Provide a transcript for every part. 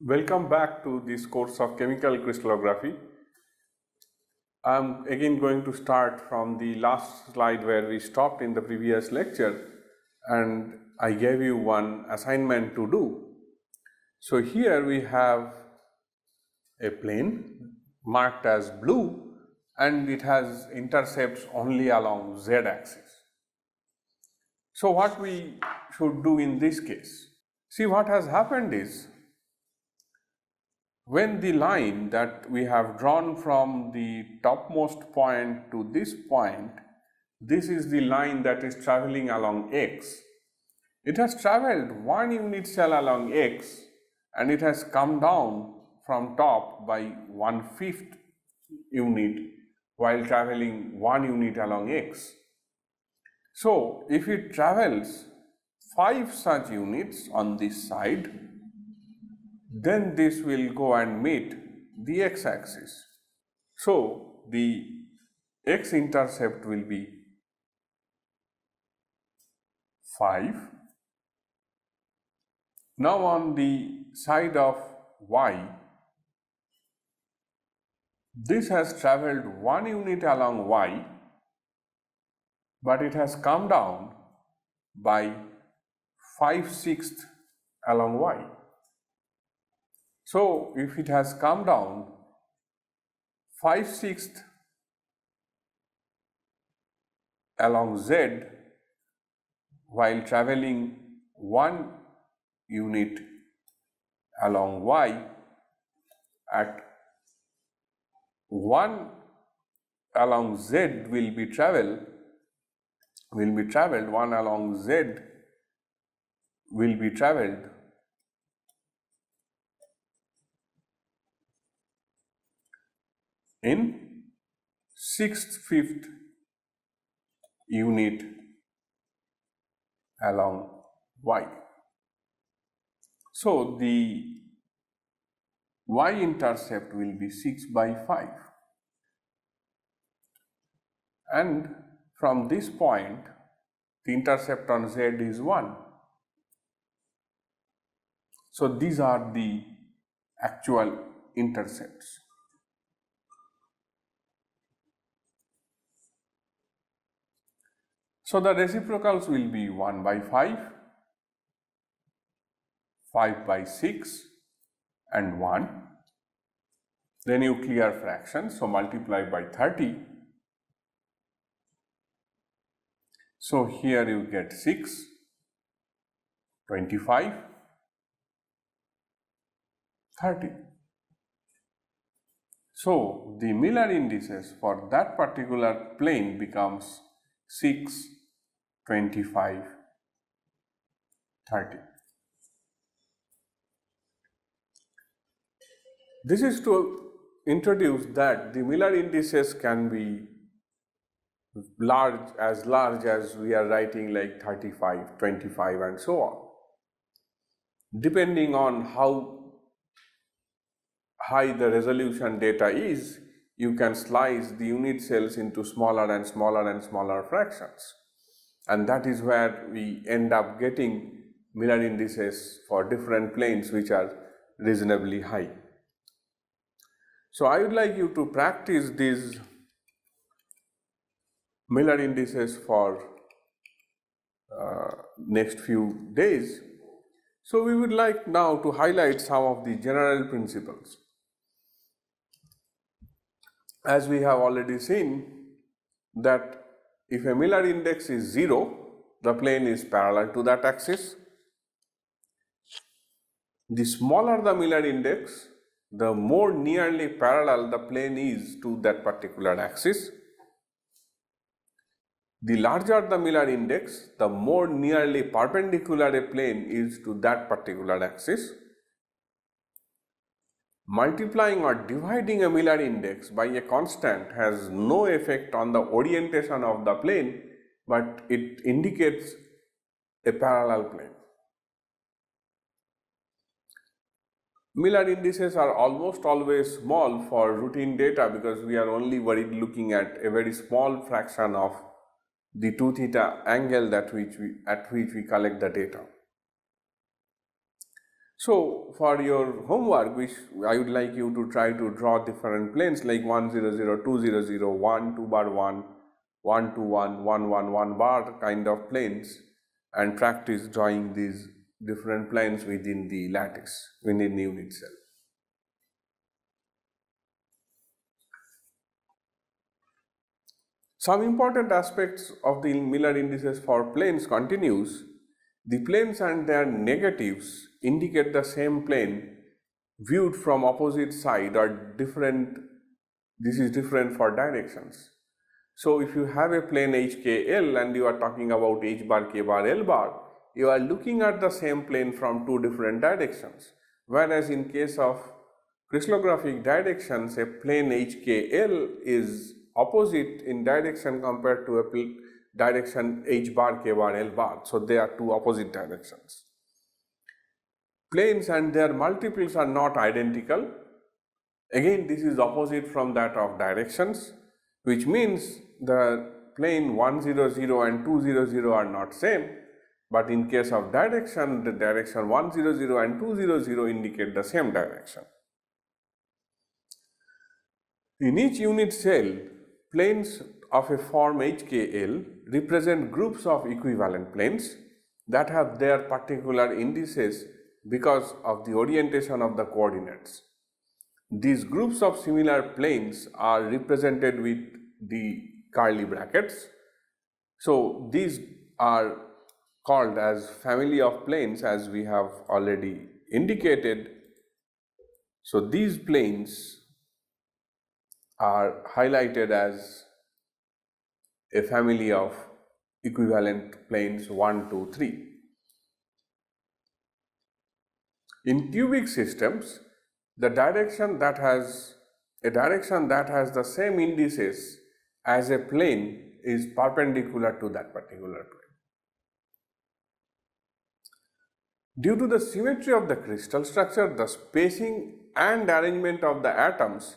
Welcome back to this course of chemical crystallography. I'm again going to start from the last slide where we stopped in the previous lecture, and I gave you one assignment to do. So here we have a plane marked as blue and it has intercepts only along z axis. So what we should do in this case? See, what has happened is, when the line that we have drawn from the topmost point to this point, this is the line that is traveling along x. It has traveled 1 unit cell along x and it has come down from top by 1/5 unit while traveling 1 unit along x. So, if it travels 5 such units on this side, then this will go and meet the x-axis. So, the x-intercept will be 5. Now, on the side of y, this has traveled 1 unit along y, but it has come down by 5/6 along y. So, if it has come down 5/6 along z while traveling 1 unit along y, at 1 along z will be traveled, 1 along z will be traveled in 6/5 unit along y. So, the y-intercept will be 6/5, and from this point the intercept on z is 1. So, these are the actual intercepts. So, the reciprocals will be 1/5, 5/6 and 1. Then you clear fractions, so multiply by 30. So, here you get 6, 25, 30. So, the Miller indices for that particular plane becomes 6, 25, 30. This is to introduce that the Miller indices can be large as we are writing like 35, 25 and so on. Depending on how high the resolution data is, you can slice the unit cells into smaller and smaller and smaller fractions, and that is where we end up getting Miller indices for different planes which are reasonably high. So, I would like you to practice these Miller indices for next few days. So, we would like now to highlight some of the general principles. As we have already seen that if a Miller index is 0, the plane is parallel to that axis. The smaller the Miller index, the more nearly parallel the plane is to that particular axis. The larger the Miller index, the more nearly perpendicular a plane is to that particular axis. Multiplying or dividing a Miller index by a constant has no effect on the orientation of the plane, but it indicates a parallel plane. Miller indices are almost always small for routine data because we are only looking at a very small fraction of the 2 theta angle at which we collect the data. So for your homework, which I would like you to try to draw different planes like 1 0 0, 2 0 0, 1 2 bar 1, 1 2 1, 1 1 1 bar kind of planes, and practice drawing these different planes within the lattice, within the unit cell. Some important aspects of the Miller indices for planes continues. The planes and their negatives indicate the same plane viewed from opposite side or different. This is different for directions. So if you have a plane HKL and you are talking about H bar, K bar, L bar, you are looking at the same plane from two different directions. Whereas in case of crystallographic directions, a plane HKL is opposite in direction compared to a direction H bar, K bar, L bar. So they are two opposite directions. Planes and their multiples are not identical. Again, this is opposite from that of directions, which means the plane 1 0 0 and 2 0 0 are not same, but in case of direction, the direction 1 0 0 and 2 0 0 indicate the same direction. In each unit cell, planes of a form HKL represent groups of equivalent planes that have their particular indices because of the orientation of the coordinates. These groups of similar planes are represented with the curly brackets. So these are called as family of planes, as we have already indicated. So these planes are highlighted as a family of equivalent planes 1, 2, 3. In cubic systems, the direction that has the same indices as a plane is perpendicular to that particular plane. Due to the symmetry of the crystal structure, the spacing and arrangement of the atoms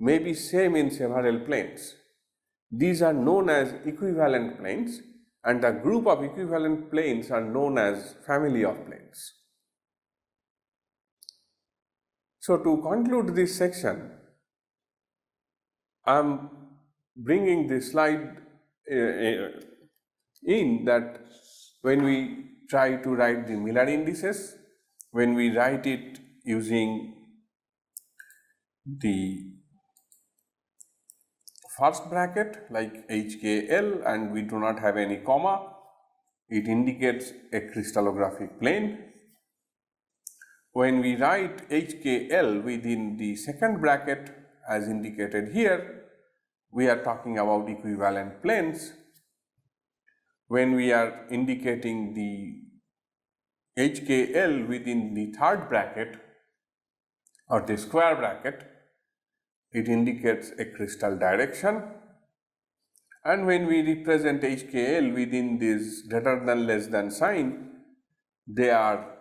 may be same in several planes. These are known as equivalent planes, and a group of equivalent planes are known as family of planes. So to conclude this section, I am bringing this slide in that when we try to write the Miller indices, when we write it using the first bracket like HKL and we do not have any comma, it indicates a crystallographic plane. When we write HKL within the second bracket as indicated here, we are talking about equivalent planes. When we are indicating the HKL within the third bracket or the square bracket, it indicates a crystal direction. And when we represent HKL within this greater than less than sign, they are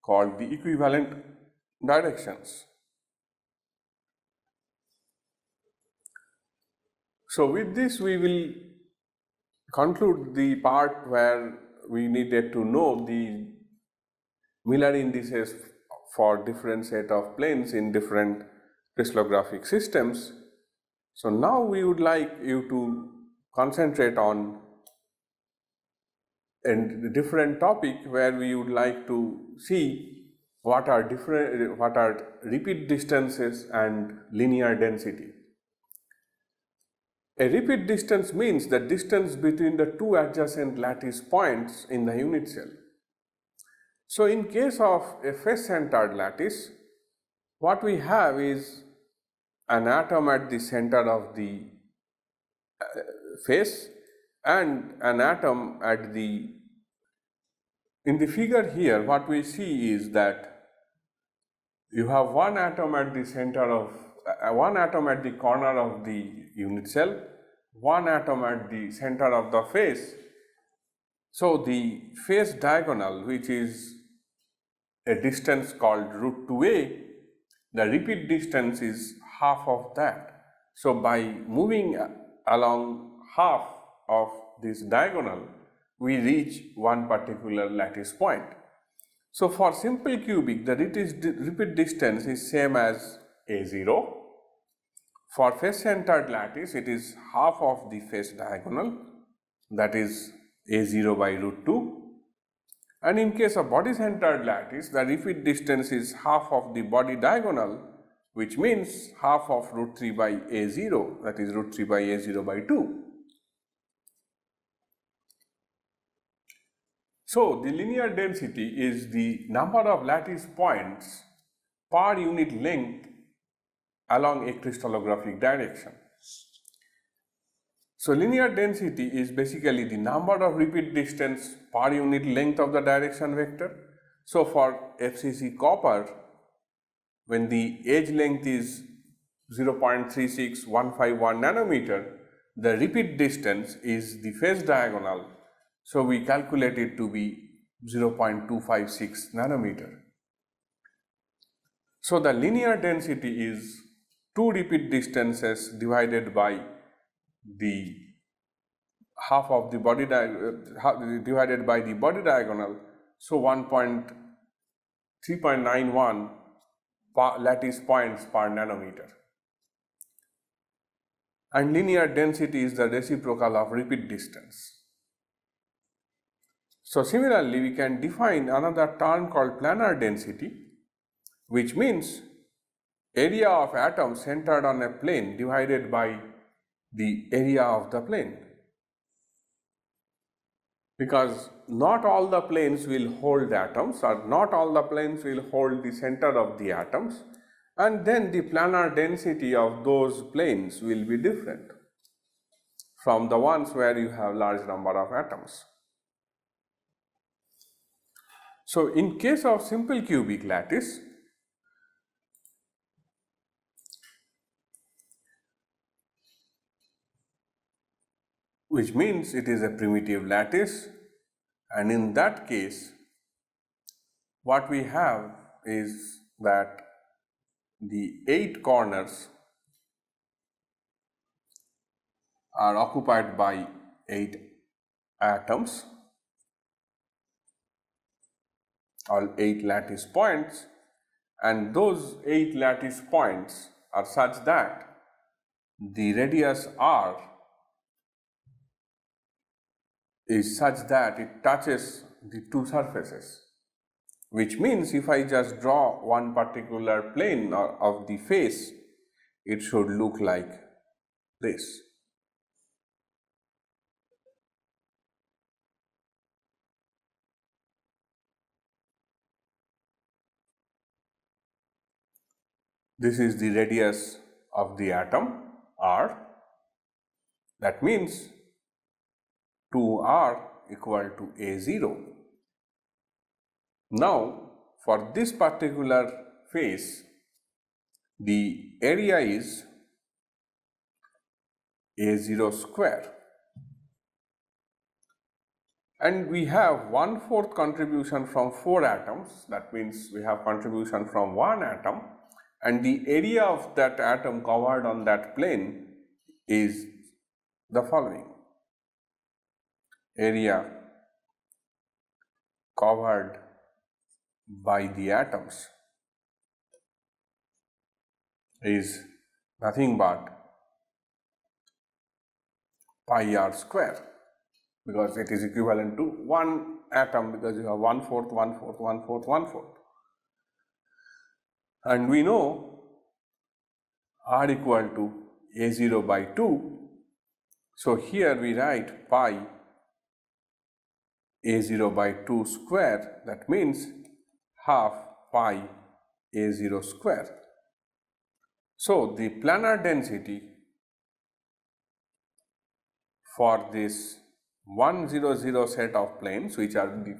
called the equivalent directions. So with this we will conclude the part where we needed to know the Miller indices for different set of planes in different crystallographic systems. So now we would like you to concentrate on a different topic where we would like to see what are repeat distances and linear density. A repeat distance means the distance between the two adjacent lattice points in the unit cell. So in case of a face-centered lattice, what we have is an atom at the center of the face and an atom at the, in the figure here what we see is that you have one atom at the center of, one atom at the corner of the unit cell, one atom at the center of the face. So the face diagonal, which is a distance called root 2a, the repeat distance is half of that. So by moving along half of this diagonal, we reach one particular lattice point. So for simple cubic, the repeat distance is same as A0. For face centered lattice, it is half of the face diagonal, that is A0 by root 2. And in case of body centered lattice, the repeat distance is half of the body diagonal, which means half of root 3 by A0, that is root 3 by A0 by 2. So the linear density is the number of lattice points per unit length along a crystallographic direction. So linear density is basically the number of repeat distance per unit length of the direction vector. So for FCC copper, when the edge length is 0.36151 nanometer, the repeat distance is the face diagonal. So we calculate it to be 0.256 nanometer. So the linear density is 2 repeat distances divided by the half of the body divided by the body diagonal. So 3.91 lattice points per nanometer. And linear density is the reciprocal of repeat distance. So similarly, we can define another term called planar density, which means area of atom centered on a plane divided by the area of the plane. Because not all the planes will hold atoms, or not all the planes will hold the center of the atoms, and then the planar density of those planes will be different from the ones where you have large number of atoms. So in case of simple cubic lattice, which means it is a primitive lattice, and in that case what we have is that the 8 corners are occupied by 8 atoms, or 8 lattice points, and those 8 lattice points are such that the radius r is such that it touches the 2 surfaces, which means if I just draw one particular plane of the face, it should look like this. This is the radius of the atom r. That means 2r equal to A0. Now for this particular face, the area is A0 square, and we have 1/4 contribution from 4 atoms. That means we have contribution from 1 atom, and the area of that atom covered on that plane is the following. Area covered by the atoms is nothing but pi r square, because it is equivalent to 1 atom, because you have 1/4, 1/4, 1/4, 1/4. And we know r equal to A0 by 2. So here we write pi A0 by 2 square, that means half pi A0 square. So the planar density for this 1, 0, 0 set of planes, which are the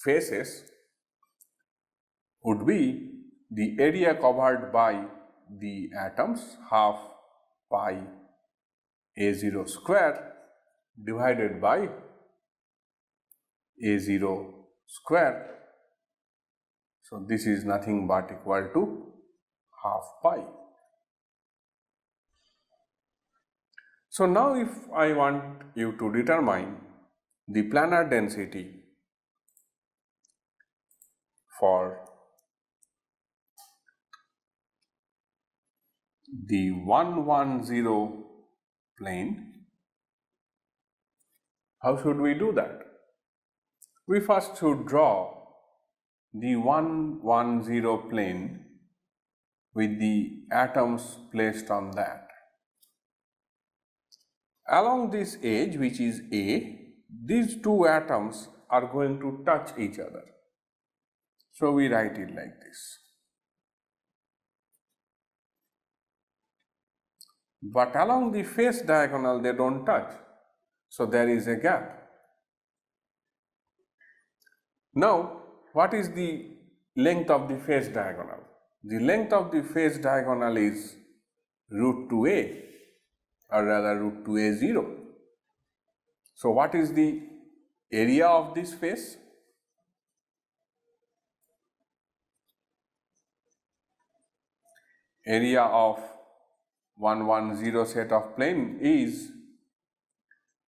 faces, would be the area covered by the atoms, half pi A0 square divided by A0 square. So this is nothing but equal to half pi. So now if I want you to determine the planar density for the 110 plane. How should we do that? We first should draw the 110 plane with the atoms placed on that. Along this edge, which is A, these two atoms are going to touch each other. So we write it like this. But along the face diagonal they don't touch, so there is a gap. Now, what is the length of the face diagonal? The length of the face diagonal is root 2a, or rather root 2a0. So what is the area of this face? Area of 110 set of plane is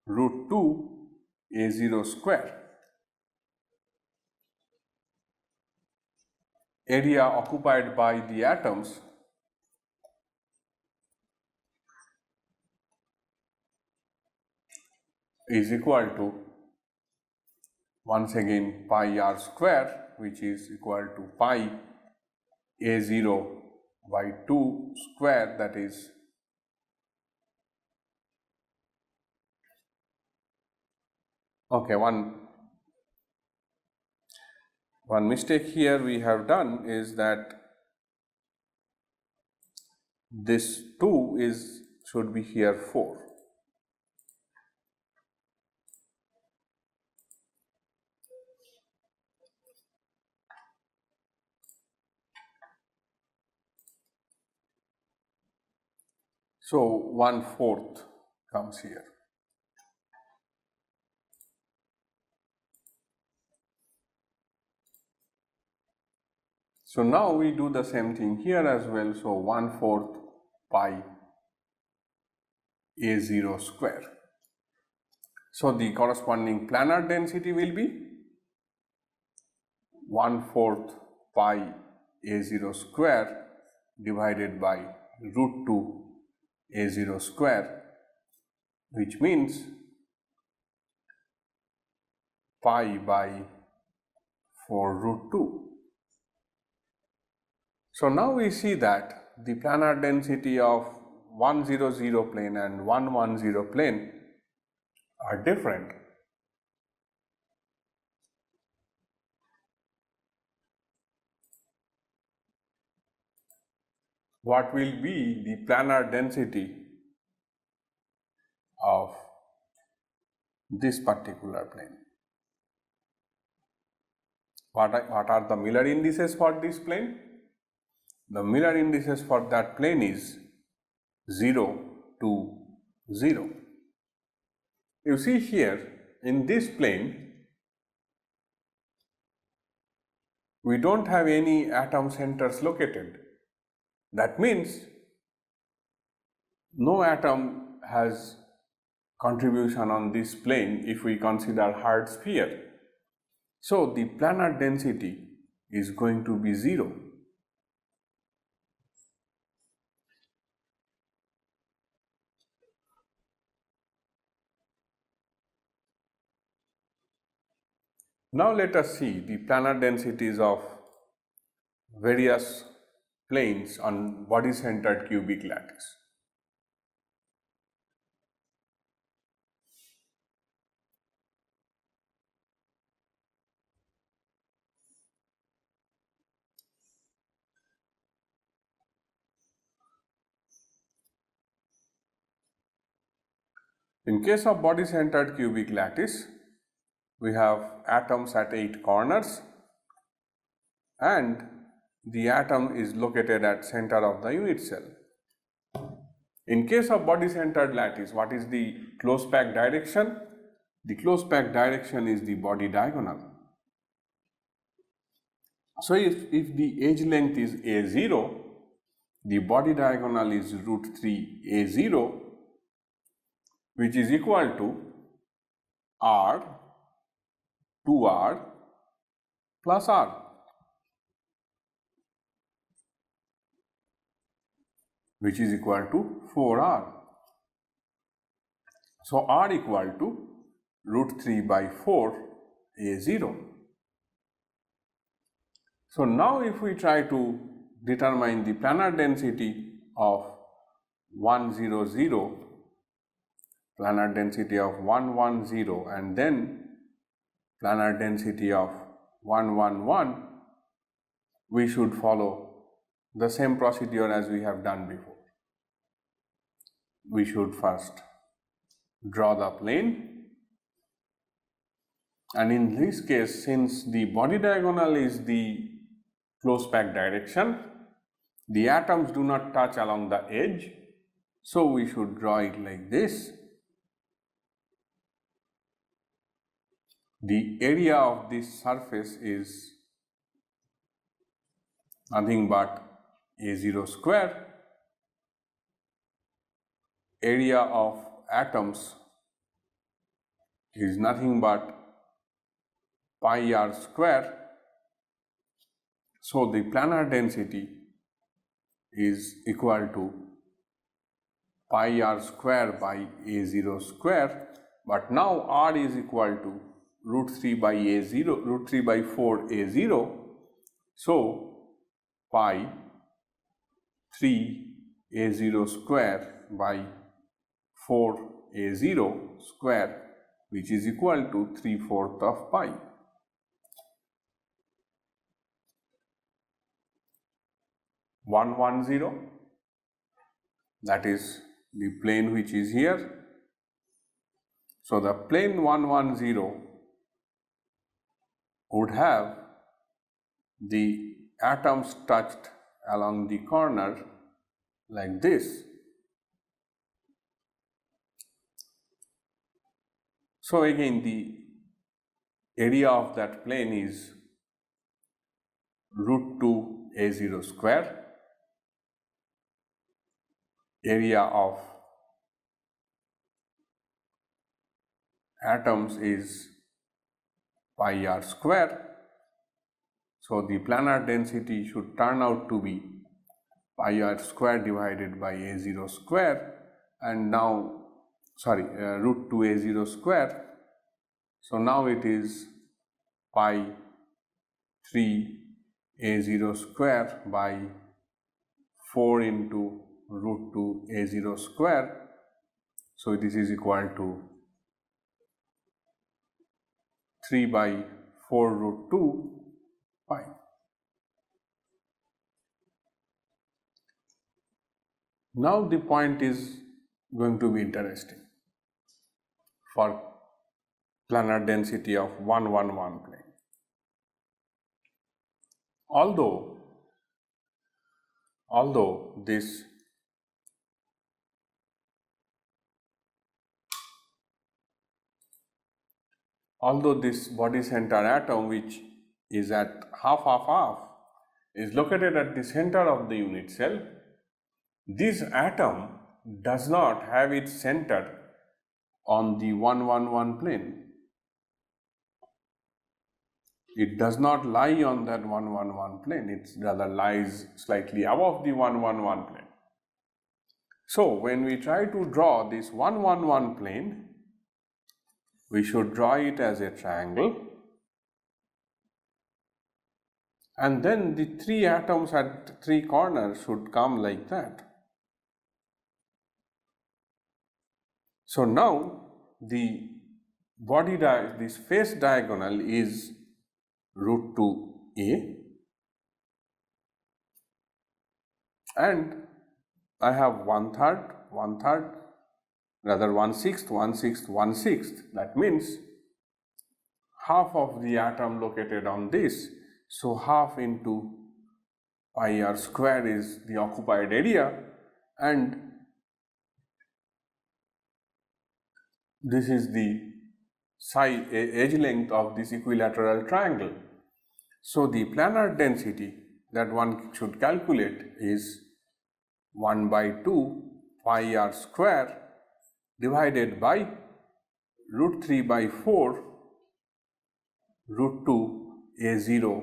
root 2 a0 square. Area occupied by the atoms is equal to, once again, pi r square, which is equal to pi a0 by 2 square, that is okay. One mistake here we have done is that this 2 should be here 4. So 1/4 comes here. So now we do the same thing here as well. So 1/4 pi a0 square. So the corresponding planar density will be 1/4 pi a0 square divided by root 2 a0 square, which means pi by 4 root 2. So now we see that the planar density of 100 plane and 110 plane are different. What will be the planar density of this particular plane? What are the Miller indices for this plane? The Miller indices for that plane is 0 to 0. You see here in this plane, we don't have any atom centers located. That means no atom has contribution on this plane if we consider hard sphere. So the planar density is going to be 0. Now let us see the planar densities of various planes on body-centered cubic lattice. In case of body-centered cubic lattice, we have atoms at 8 corners and the atom is located at center of the unit cell. In case of body-centered lattice, what is the close pack direction? The close pack direction is the body diagonal. So if the edge length is a0, the body diagonal is root 3 a0, which is equal to r 2r plus r. which is equal to 4r. So r equal to root 3 by 4 a0. So now if we try to determine the planar density of 100, planar density of 110, and then planar density of 111, we should follow the same procedure as we have done before. We should first draw the plane, and in this case, since the body diagonal is the close pack direction, the atoms do not touch along the edge, so we should draw it like this. The area of this surface is nothing but a0 square. Area of atoms is nothing but pi r square. So the planar density is equal to pi r square by a0 square, but now r is equal to root 3 by a0, root 3 by 4 a0. So pi 3 a0 square by 4 a0 square, which is equal to 3/4 of pi. One 110, that is the plane which is here. So the plane 110 would have the atoms touched along the corner like this. So again, the area of that plane is root 2 a0 square. Area of atoms is pi r square. So the planar density should turn out to be pi r square divided by a0 square, and now root 2 a0 square. So now it is pi 3 a0 square by 4 into root 2 a0 square. So this is equal to 3 by 4 root 2 pi. Now the point is going to be interesting for planar density of 111 plane. Although this body center atom, which is at half is located at the center of the unit cell, this atom does not have its center on the 111 plane. It does not lie on that 111 plane, it rather lies slightly above the 111 plane. So when we try to draw this 111 plane, we should draw it as a triangle, and then the three atoms at three corners should come like that. So now the this face diagonal is root 2a, and I have 1/3, 1/6, 1/6, 1/6. That means half of the atom located on this. So half into pi r square is the occupied area, and this is the side edge length of this equilateral triangle. So the planar density that one should calculate is 1/2 pi r square divided by root 3 by 4 root 2 a0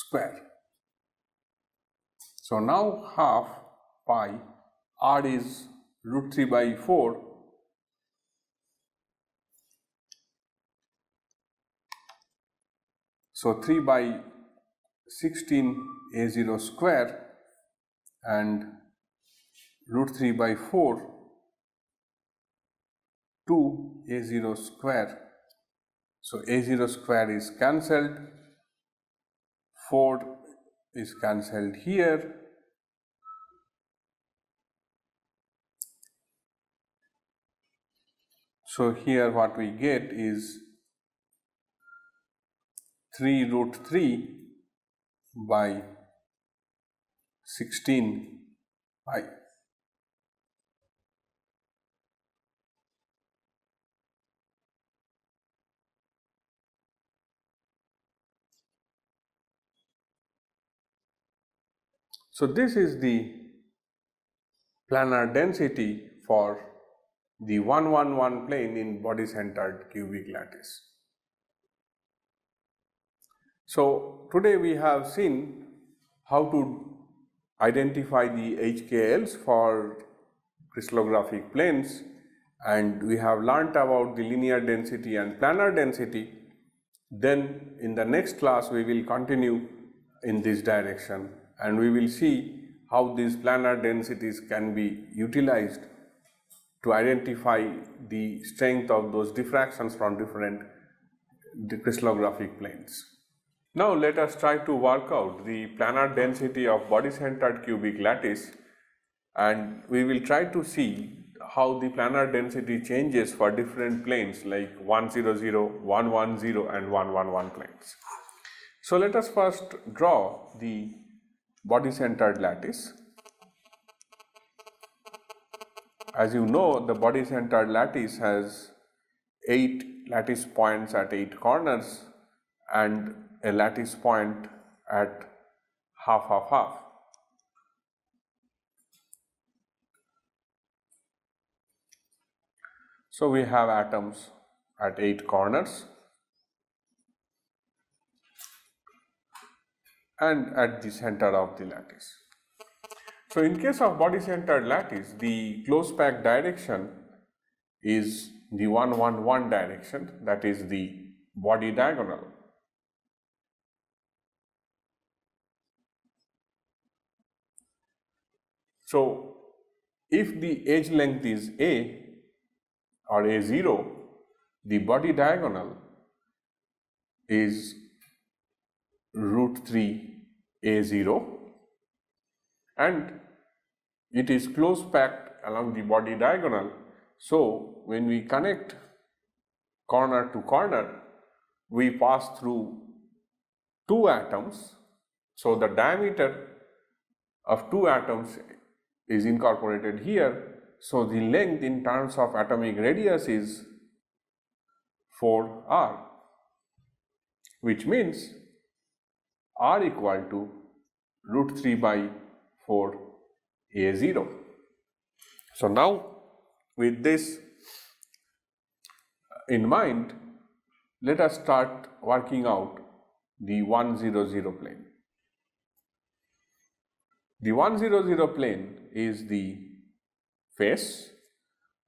square. So now half pi r is root 3 by 4. So 3 by 16 a0 square and root 3 by 4 2 a0 square. So a0 square is cancelled, 4 is cancelled here. So here what we get is 3 root 3 by 16 pi. So this is the planar density for the 1-1-1 plane in body-centered cubic lattice. So today we have seen how to identify the HKLs for crystallographic planes, and we have learnt about the linear density and planar density. Then in the next class we will continue in this direction and we will see how these planar densities can be utilized to identify the strength of those diffractions from different crystallographic planes. Now let us try to work out the planar density of body-centered cubic lattice, and we will try to see how the planar density changes for different planes like 100, 110 and 111 planes. So let us first draw the body-centered lattice. As you know, the body-centered lattice has 8 lattice points at 8 corners and a lattice point at half, half, half. So we have atoms at 8 corners and at the center of the lattice. So in case of body-centered lattice, the close pack direction is the 1-1-1 direction, that is the body diagonal. So if the edge length is A or A0, the body diagonal is root 3 A0 and it is close packed along the body diagonal. So when we connect corner to corner, we pass through 2 atoms. So the diameter of 2 atoms is incorporated here. So the length in terms of atomic radius is 4r, which means r equal to root 3 by 4 A0. So now with this in mind, let us start working out the 100 plane. The 100 plane is the face,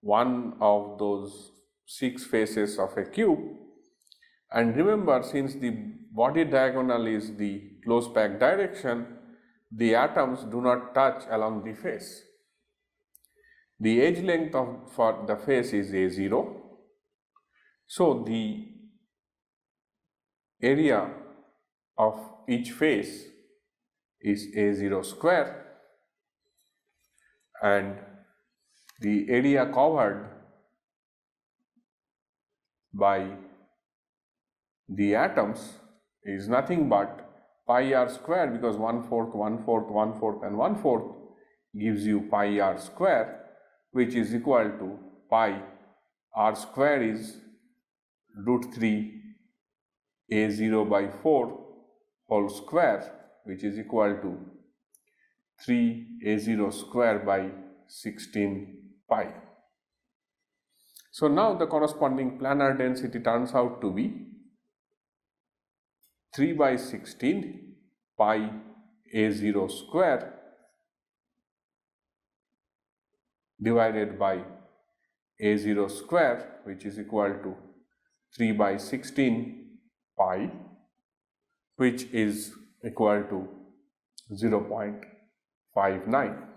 one of those 6 faces of a cube, and remember, since the body diagonal is the close pack direction, the atoms do not touch along the face. The edge length for the face is A0, so the area of each face is A0 square, and the area covered by the atoms is nothing but pi r square, because 1/4, 1/4, 1/4 and 1/4 gives you pi r square, which is equal to pi r square is root 3 A0 by 4 whole square, which is equal to 3 A0 square by 16 pi. So now the corresponding planar density turns out to be 3 by 16 pi A0 square, divided by A0 square, which is equal to 3 by 16 pi, which is equal to 0.59.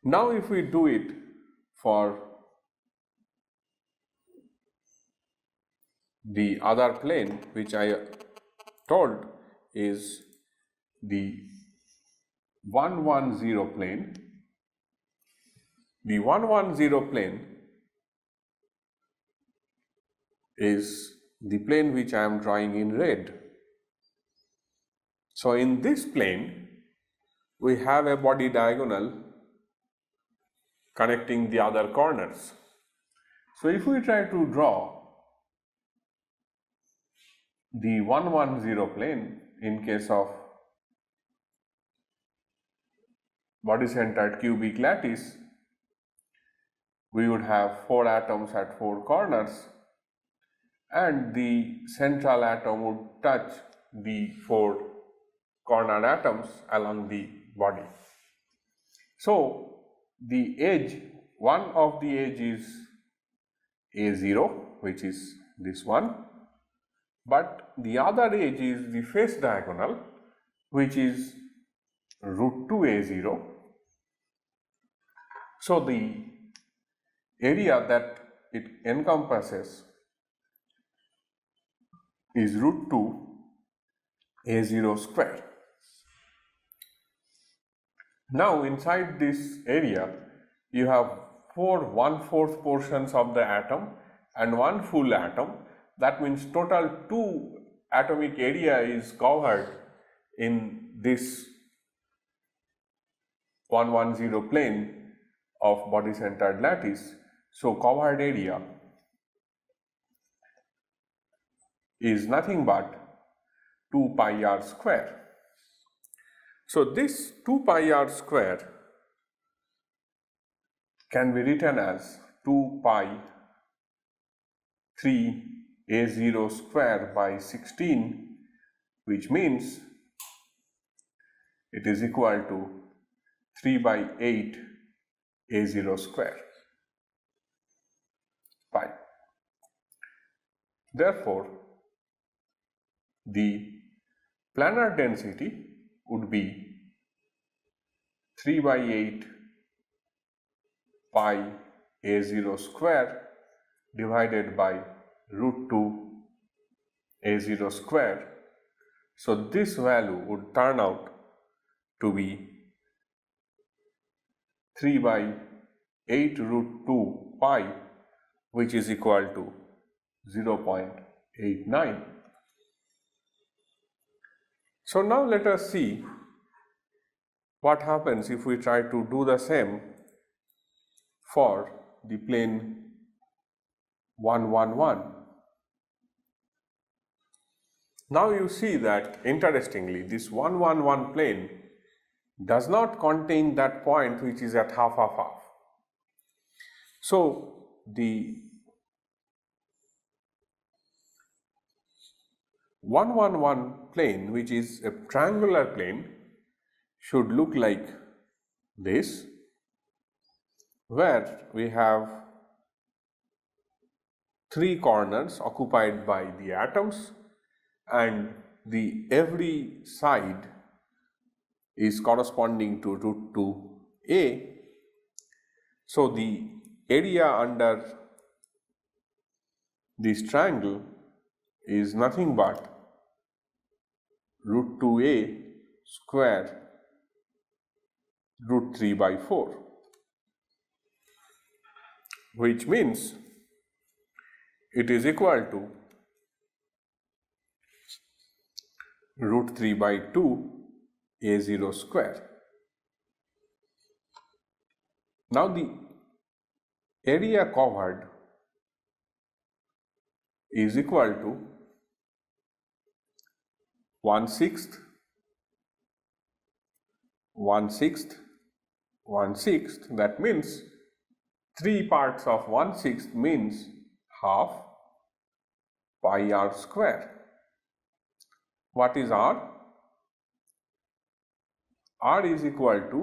Now if we do it for the other plane, which I told is the 110 plane, the 110 plane is the plane which I am drawing in red. So in this plane, we have a body diagonal connecting the other corners. So if we try to draw the 110 plane in case of body centered cubic lattice, we would have 4 atoms at 4 corners, and the central atom would touch the 4 corner atoms along the body. So the edge, one of the edge is A0, which is this one, but the other edge is the face diagonal, which is root 2 A0. So the area that it encompasses is root 2 A0 square. Now inside this area you have 4 1/4 portions of the atom and 1 full atom. That means total 2 atomic area is covered in this 110 plane of body centered lattice. So covered area is nothing but 2 pi r square. So this 2 pi r square can be written as 2 pi 3 A0 square by 16, which means it is equal to 3 by 8 A0 square pi. Therefore, the planar density would be 3 by 8 pi A0 square divided by root 2 A0 square. So this value would turn out to be 3 by 8 root 2 pi, which is equal to 0.89. So now let us see what happens if we try to do the same for the plane 111. Now you see that interestingly this 111 plane does not contain that point which is at half of half. So the 111 plane, which is a triangular plane, should look like this, where we have 3 corners occupied by the atoms, and the every side is corresponding to root 2a. So the area under this triangle is nothing but root 2a square root 3 by 4, which means it is equal to root 3 by 2 A0 square. Now the area covered is equal to 1/6, 1/6, 1/6. That means 3 parts of 1/6 means half pi r square. What is r? R is equal to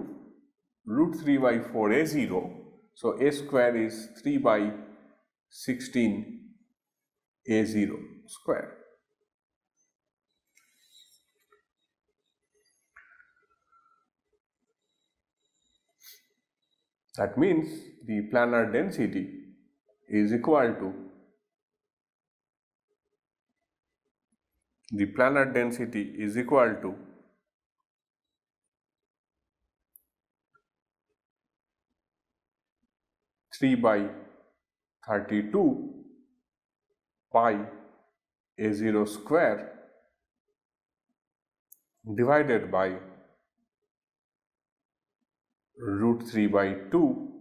root 3 by 4 a0. So a square is 3 by 16 a0 square. That means the planar density is equal to 3 by 32 pi a0 square divided by root 3 by 2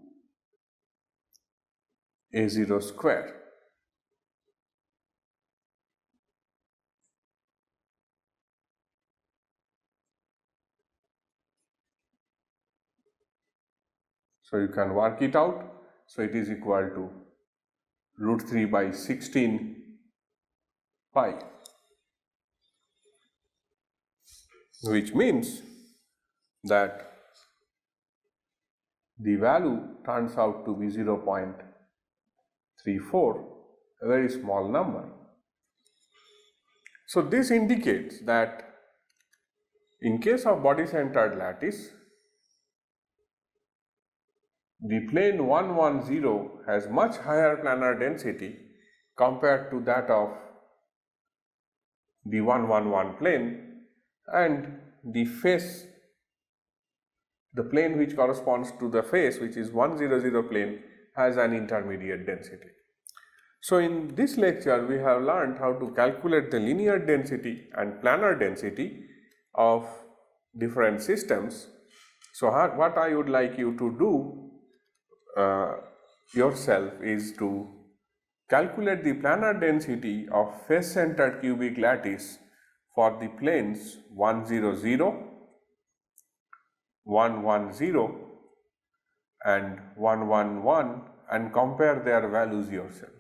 a0 square. So you can work it out. So it is equal to root 3 by 16 pi, which means that the value turns out to be 0.34, a very small number. So this indicates that in case of body-centered lattice, the plane 110 has much higher planar density compared to that of the 111 plane, and the face, the plane which corresponds to the face, which is 100 plane, has an intermediate density. So in this lecture we have learned how to calculate the linear density and planar density of different systems. So what I would like you to do yourself is to calculate the planar density of face-centered cubic lattice for the planes 100, 110 and 111 and compare their values yourself.